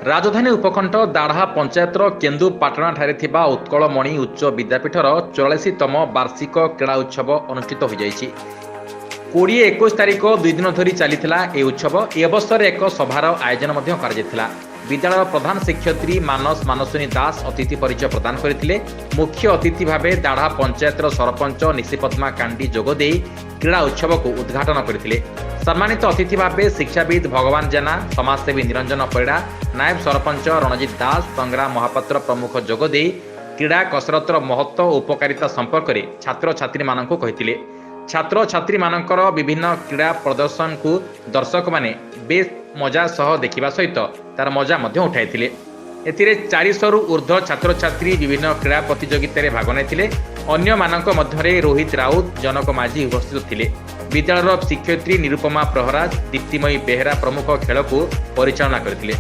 राजधानी उपखंड दाढ़ा पंचायतर केन्दुपाटणाଠାରେ ଥିବା उत्कलमणि उच्च विद्यापीठर 44तम वार्षिक क्रीड़ा उत्सव अनुष्ठित हो जाइछि। 20-21 तारिख 2 दिन धरी चलीथिला ए उत्सव। ए अवसर एक सभार आयोजन मध्य कराଯାଇथिला। विद्यालय प्रधान शिक्षयित्री मानस मानसुनी दास अतिथि परिचय प्रदान करथिले। मुख्य अतिथि भावे दाढ़ा पंचायतर सरपंच निशिपद्मा कांडी जोगदे क्रीड़ा उत्सव को उद्घाटन करथिले। सम्मानित अतिथि भावे शिक्षाविद भगवान जेना, समाजसेवी निरंजन परिड़ा, नायब सरपंच रणजित दास, संग्राम महापात्र प्रमुख जोगदे क्रीड़ा कसरतर महत्व और उपकारिता संपर्क में छात्र छात्री मानक कहिथिले। छात्र छात्री मानकर विभिन्न क्रीड़ा प्रदर्शन को दर्शक माने बेस मजा सह देखिबा सहित तार मजा मध्य उठाइथिले। एथिरे 400 रु ऊर्ध्व छात्र छात्री विभिन्न क्रीड़ा प्रतियोगिता भाग नेथिले। अन्य मानक मध्यरे रोहित राउत, जनक माझी उपस्थित थिले। विद्यालयर शिक्षयित्री निरुपमा प्रहराज, दीप्तिमयी बेहरा प्रमुख खेल को परिचालना करथिले।